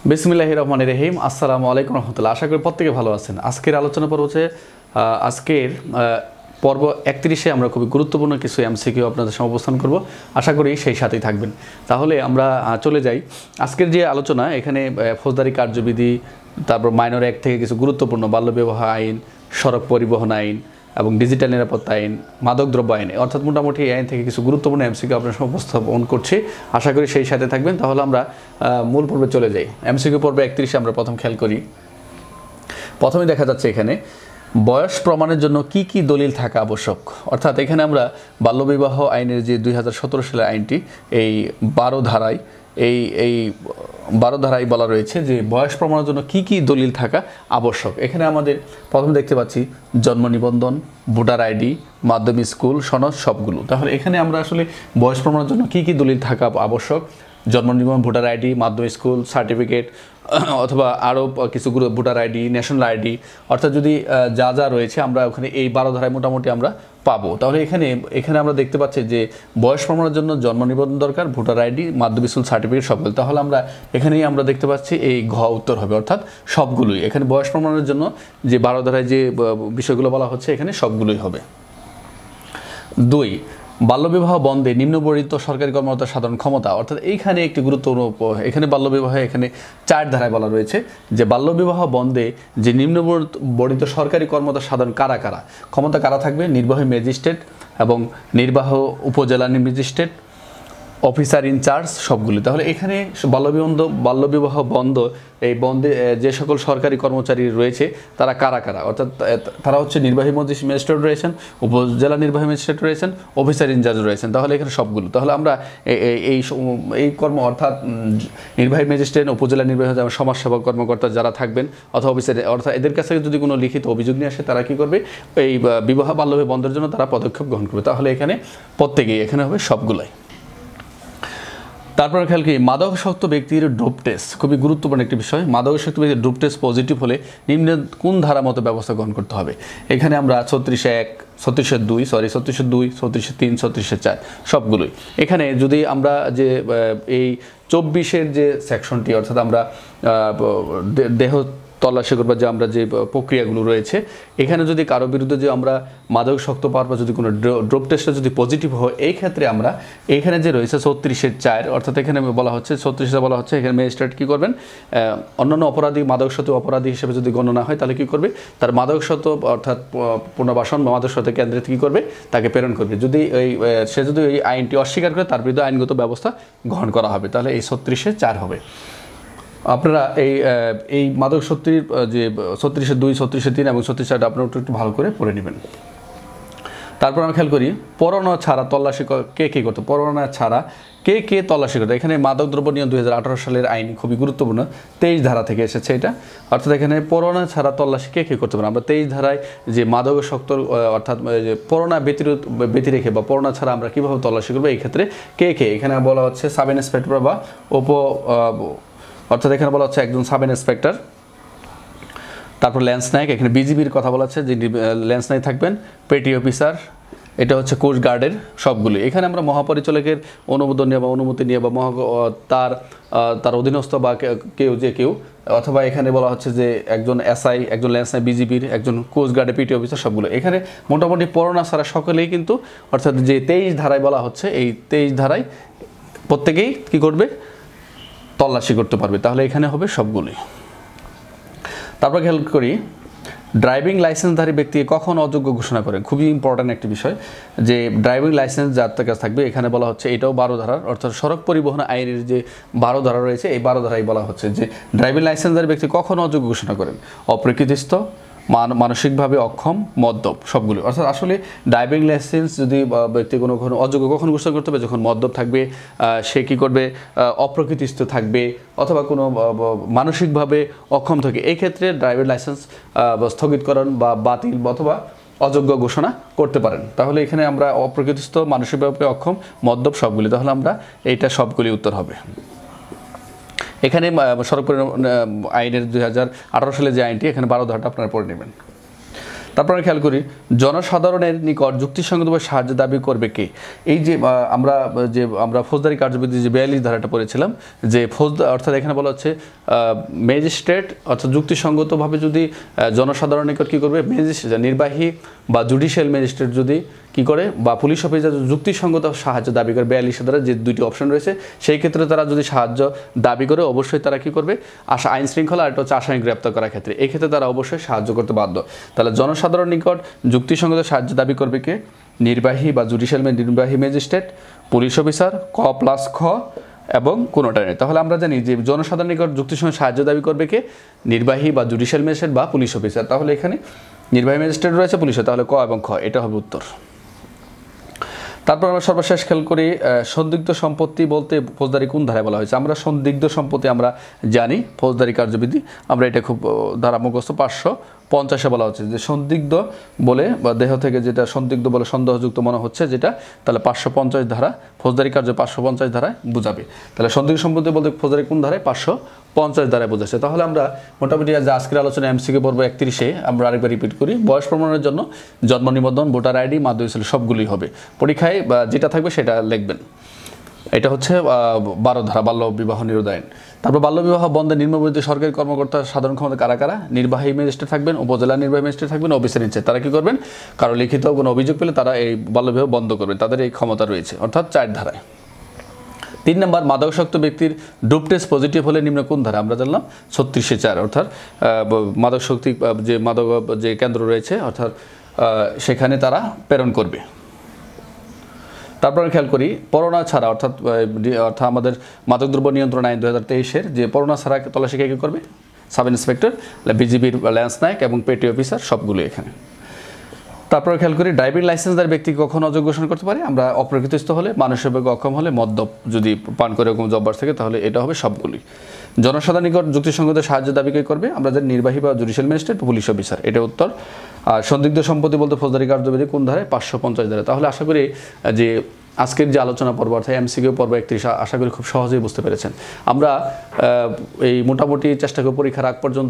বিসমিল্লাহির রহমানির রহিম। আসসালামু আলাইকুম রহমতুল্লাহ। আশা করি প্রত্যেকে ভালো আছেন। আজকের আলোচনা পর্ব হচ্ছে আজকের পর্ব 31-এ আমরা খুবই গুরুত্বপূর্ণ কিছু এমসিকিউ আপনাদের সামনে উপস্থাপন করব। আশা করি সেই সাথেই থাকবেন। তাহলে আমরা চলে যাই আজকের যে আলোচনা। এখানে ফৌজদারি কার্যবিধি, তারপর মাইনর অ্যাক্ট থেকে কিছু গুরুত্বপূর্ণ বাল্যবিবাহ আইন, সড়ক পরিবহন আইন এবং ডিজিটাল নিরাপত্তা আইন, মাদকদ্রব্য আইন, অর্থাৎ মোটামুটি এই আইন থেকে কিছু গুরুত্বপূর্ণ এমসিকিউ আপনার সামনে উপস্থাপন করছি। আশা করি সেই সাথে থাকবেন। তাহলে আমরা মূল পর্বে চলে যাই। এমসিকিউ পর্বে 31-এ আমরা প্রথম খেয়াল করি। প্রথমে দেখা যাচ্ছে এখানে বয়স প্রমাণের জন্য কি কি দলিল থাকা আবশ্যক। অর্থাৎ এখানে আমরা বাল্যবিবাহ আইনের যে 2017 সালের আইনটি, এই 12 ধারায় এই 12 ধারায় বলা রয়েছে যে বয়স প্রমাণের জন্য কি কি দলিল থাকা আবশ্যক। এখানে আমাদের প্রথমে দেখতে পাচ্ছি জন্ম নিবন্ধন, ভোটার আইডি, মাধ্যমিক স্কুল সনদ সবগুলো। তাহলে এখানে আমরা আসলে বয়স প্রমাণের জন্য কি কি দলিল থাকা আবশ্যক, জন্ম নিবন্ধন, ভোটার আইডি, মাধ্যমিক স্কুল সার্টিফিকেট, অথবা আরও কিছু ভোটার আইডি, ন্যাশনাল আইডি, অর্থাৎ যদি যা যা রয়েছে আমরা ওখানে এই 12 ধারায় মোটামুটি আমরা পাবো। তাহলে এখানে আমরা দেখতে পাচ্ছি যে বয়স প্রমাণের জন্য জন্ম নিবন্ধন দরকার, ভোটার আইডি, মাধ্যমিক স্কুল সার্টিফিকেট সবগুলো। তাহলে এখানেই আমরা দেখতে পাচ্ছি এই ঘ উত্তর হবে, অর্থাৎ সবগুলোই। এখানে বয়স প্রমাণের জন্য যে 12 ধারায় যে বিষয়গুলো বলা হচ্ছে এখানে সবগুলোই হবে। 2, বাল্যবিবাহ বন্ধে নিম্নবর্ণিত সরকারি কর্মকর্তার সাধারণ ক্ষমতা। অর্থাৎ এইখানে একটি গুরুত্বপূর্ণ, এখানে বাল্যবিবাহে এখানে 4 ধারায় বলা রয়েছে যে বাল্যবিবাহ বন্ধে যে নিম্নবর্ণিত সরকারি কর্মকর্তার সাধারণ কারা কারা ক্ষমতা কারা থাকবে, নির্বাহী ম্যাজিস্ট্রেট এবং নির্বাহ উপজেলা ম্যাজিস্ট্রেট, অফিসার ইনচার্জ সবগুলি। তাহলে এখানে বাল্যবিবাহ বন্ধ, এই বন্ধে যে সকল সরকারি কর্মচারী রয়েছে তারা কারা কারা, অর্থাৎ তারা হচ্ছে নির্বাহী ম্যাজিস্ট্রেট রয়েছেন, উপজেলা নির্বাহী ম্যাজিস্ট্রেট রয়েছেন, অফিসার ইনচার্জ রয়েছেন। তাহলে এখানে সবগুলো। তাহলে আমরা এই কর্ম, অর্থাৎ নির্বাহী ম্যাজিস্ট্রেট, উপজেলা নির্বাহী সমাজসেবা কর্মকর্তা যারা থাকবেন অথবা অফিসার, অর্থাৎ এদের কাছে যদি কোনো লিখিত অভিযোগ নিয়ে আসে তারা কী করবে, এই বাল্যবিবাহ বন্ধের জন্য তারা পদক্ষেপ গ্রহণ করবে। তাহলে এখানে প্রত্যেকেই এখানে হবে সবগুলাই। তারপর খেয়াল কি মাদকাসক্ত ব্যক্তির ডোপ টেস্ট, খুবই গুরুত্বপূর্ণ একটি বিষয়। মাদকাসক্ত ব্যক্তির ডোপ টেস্ট পজিটিভ হলে নিম্ন কোন ধারা মতো ব্যবস্থা গ্রহণ করতে হবে। এখানে আমরা 36(1), 36(2), 36(3), 36(4) সবগুলোই। এখানে যদি আমরা যে এই 24-এর যে সেকশনটি, অর্থাৎ আমরা দেহ তল্লাশি করবার যে আমরা যে প্রক্রিয়াগুলো রয়েছে, এখানে যদি কারো বিরুদ্ধে যে আমরা মাদকাসক্ত পাওয়ার পর যদি কোনো ড্রপ টেস্টে যদি পজিটিভ হয়, এই ক্ষেত্রে আমরা এখানে যে রয়েছে 36(4), অর্থাৎ এখানে বলা হচ্ছে 36 বলা হচ্ছে এখানে ম্যাজিস্ট্রেট কী করবেন, অন্যান্য অপরাধী মাদকাসক্ত অপরাধী হিসেবে যদি গণনা হয় তাহলে কী করবে, তার মাদকাসক্ত অর্থাৎ পুনর্বাসন বা মাদকাসক্ত কেন্দ্রে কী করবে, তাকে প্রেরণ করবে। যদি সে যদি এই আইনটি অস্বীকার করে তার বিরুদ্ধে আইনগত ব্যবস্থা গ্রহণ করা হবে। তাহলে এই 36(4) হবে। আপনারা এই মাদকাসক্তির যে 36(2), 36(3) এবং 36(4) আপনারা একটু ভালো করে পড়ে নেবেন। তারপর আমরা খেয়াল করি পরোয়ানা ছাড়া তল্লাশি কে করতে, পরোয়ানা ছাড়া কে তল্লাশি করতে। এখানে মাদকদ্রব্য নিয়ম 2018 সালের আইন খুবই গুরুত্বপূর্ণ, 23 ধারা থেকে এসেছে এটা। অর্থাৎ এখানে পরোয়ানা ছাড়া তল্লাশি কে করতে পারে। আমরা 23 ধারায় যে মাদকাসক্ত, অর্থাৎ যে পরোয়ানা ব্যতি রেখে বা পরোয়ানা ছাড়া আমরা কীভাবে তল্লাশি করবো, এই ক্ষেত্রে কে এখানে বলা হচ্ছে সাব ইন্সপেক্টর বা অর্থাৎ এখানে বলা হচ্ছে একজন সাব ইন্সপেক্টর, তারপর ল্যান্স নায়ক, এখানে বিজিবির কথা বলা হচ্ছে যে ল্যান্স নায়ক থাকবেন, পেটি অফিসার, এটা হচ্ছে কোস্ট গার্ডের সবগুলি। এখানে আমরা মহাপরিচালকের অনুমোদন নিয়ে বা অনুমতি নিয়ে বা তার অধীনস্থ বা কেউ, অথবা এখানে বলা হচ্ছে যে একজন এসআই, একজন ল্যান্স নায়ক বিজিবির, একজন কোস্ট গার্ডের পিটি অফিসার সবগুলো। এখানে মোটামুটি পরোয়ানা ছাড়া সকলেই কিন্তু, অর্থাৎ যে 23 ধারায় বলা হচ্ছে, এই 23 ধারায় প্রত্যেকেই কী করবে, তল্লাশি করতে পারবে। তাহলে এখানে হবে সবগুলি। তারপর খেয়াল করি ড্রাইভিং লাইসেন্সধারী ব্যক্তিকে কখন অযোগ্য ঘোষণা করেন। খুবই ইম্পর্ট্যান্ট একটি বিষয় যে ড্রাইভিং লাইসেন্স যার কাছে থাকবে, এখানে বলা হচ্ছে এটাও 12 ধারার, অর্থাৎ সড়ক পরিবহন আইনের যে 12 ধারা রয়েছে, এই 12 ধারায় বলা হচ্ছে যে ড্রাইভিং লাইসেন্সধারী ব্যক্তি কখন অযোগ্য ঘোষণা করেন, অপ্রকৃতিস্থ, মানসিকভাবে অক্ষম, মদ্যপ সবগুলো। অর্থাৎ আসলে ড্রাইভিং লাইসেন্স যদি ব্যক্তি কোনো অযোগ্য কখন ঘোষণা করতে হবে, যখন মদ্যপ থাকবে, সে কী করবে, অপ্রকৃতিস্থ থাকবে, অথবা কোনো মানসিকভাবে অক্ষম থাকে। এই ক্ষেত্রে ড্রাইভিং লাইসেন্স স্থগিতকরণ বা বাতিল অথবা অযোগ্য ঘোষণা করতে পারেন। তাহলে এখানে আমরা অপ্রকৃতিস্থ, মানসিকভাবে অক্ষম, মদ্যপ সবগুলি। তাহলে আমরা এইটা সবগুলি উত্তর হবে। এখানে সড়ক পরিবহন আইনের 2018 সালে যে আইনটি, এখানে 12 ধারাটা আপনারা পড়ে নেবেন। তারপরে খেয়াল করি জনসাধারণের নিকট যুক্তিসঙ্গতভাবে সাহায্য দাবি করবে কে। এই যে আমরা ফৌজদারি কার্যবিধি যে 42 ধারাটা পড়েছিলাম, যে অর্থাৎ এখানে বলা হচ্ছে ম্যাজিস্ট্রেট অর্থাৎ যুক্তিসঙ্গতভাবে যদি জনসাধারণের নিকট কী করবে, নির্বাহী বা জুডিশিয়াল ম্যাজিস্ট্রেট যদি কী করে বা পুলিশ অফিসার যুক্তিসঙ্গত সাহায্য দাবি করে 42 ধারা যে দুটি অপশন রয়েছে, সেই ক্ষেত্রে তারা যদি সাহায্য দাবি করে অবশ্যই তারা কী করবে, আইন শৃঙ্খলা আর একটা হচ্ছে আসামি গ্রেপ্তার করার ক্ষেত্রে এই ক্ষেত্রে তারা অবশ্যই সাহায্য করতে বাধ্য। তাহলে জনসাধারণ নিকট যুক্তিসঙ্গত সাহায্য দাবি করবে কে, নির্বাহী বা জুডিশিয়াল নির্বাহী ম্যাজিস্ট্রেট, পুলিশ অফিসার, ক প্লাস খ এবং কোনোটা নেই। তাহলে আমরা জানি যে জনসাধারণ নিকট যুক্তিসঙ্গত সাহায্য দাবি করবে কে, নির্বাহী বা জুডিশিয়াল ম্যাজিস্ট্রেট বা পুলিশ অফিসার। তাহলে এখানে নির্বাহী ম্যাজিস্ট্রেট রয়েছে, পুলিশের, তাহলে ক এবং খ এটা হবে উত্তর। তারপর আমরা সর্বশেষ খেয়াল করি সন্দিগ্ধ সম্পত্তি বলতে ফৌজদারি কোন ধারায় বলা হয়েছে। আমরা সন্দিগ্ধ সম্পত্তি আমরা জানি ফৌজদারি কার্যবিধি, আমরা এটা খুব ধারা মুখস্থ 550 বলা হচ্ছে যে সন্দিগ্ধ বলে বা দেহ থেকে যেটা সন্দিগ্ধ বলে সন্দেহযুক্ত মনে হচ্ছে যেটা, তাহলে 550 ধারা ফৌজদারি কার্য 550 ধারায় বোঝাবে। তাহলে সন্দিগ্ধ সম্পত্তি বলতে ফৌজদারি কোন ধারায়, 550 ধারায় বোঝাচ্ছে। তাহলে আমরা মোটামুটি আজ আজকের আলোচনা এমসিকিউ পর্ব 31-এ আমরা আরেকবার রিপিট করি। বয়স প্রমাণের জন্য জন্ম নিবন্ধন, ভোটার আইডি, মাধ্যমিক ছিল সবগুলোই হবে। পরীক্ষায় যেটা থাকবে সেটা লিখবেন। এটা হচ্ছে 12 ধারা বাল্য বিবাহ নিরোধ আইন। তারপর বাল্য বিবাহ বন্ধে নিম্নবর্ণিত সরকারি কর্মকর্তা সাধারণ ক্ষমতা কারা কারা, নির্বাহী ম্যাজিস্ট্রেট থাকবেন, উপজেলা নির্বাহী ম্যাজিস্ট্রেট থাকবেন, অফিসার ইনচার্জ। তারা কি করবেন, কারো লিখিত কোনো অভিযোগ পেলে তারা এই বাল্য বিবাহ বন্ধ করবেন, তাদের এই ক্ষমতা রয়েছে, অর্থাৎ 4 ধারায়। 3 নম্বর মাদকাসক্ত ব্যক্তির ডোপ টেস্ট পজিটিভ হলে নিম্ন কোন ধারা, আমরা জানলাম 36-4, অর্থাৎ মাদক শক্তি যে মাদক যে কেন্দ্র রয়েছে অর্থাৎ সেখানে তারা প্রেরণ করবে। তারপরে খেয়াল করি পরোনা ছাড়া অর্থাৎ আমাদের মাদকদ্রব্য নিয়ন্ত্রণ আইন 2023-এর যে পরোনা ছাড়া তল্লাশি কে করবে, সাব ইন্সপেক্টর, বিজিবির ল্যান্স নায়ক এবং পেটি অফিসার সবগুলো এখানে। তারপরে খেয়াল করি ড্রাইভিং লাইসেন্সদার ব্যক্তি কখন অযোগ্য ঘোষণা করতে পারে, আমরা অপ্রকৃতিস্থ হলে, মানসিকভাবে অক্ষম হলে, মদ্যপ যদি পান করে এরকম জব্বার থেকে, তাহলে এটা হবে সবগুলি। জনসাধারণ নিকট যুক্তিসঙ্গত সাহায্য দাবি কে করবে, আমরা জানি নির্বাহী বা জুডিশিয়াল ম্যাজিস্ট্রেট, পুলিশ অফিসার, এটা উত্তর। আর সন্দিগ্ধ সম্পত্তি বলতে ফৌজদারি কার্যবিধি কোন ধারায়, 550 ধারায়। তাহলে আশা করি যে আজকের যে আলোচনা পর্ব অর্থাৎ এমসিকিউ পর্ব 31 আশা করি খুব সহজেই বুঝতে পেরেছেন। আমরা এই মোটামুটি চেষ্টা করি পরীক্ষার আগ পর্যন্ত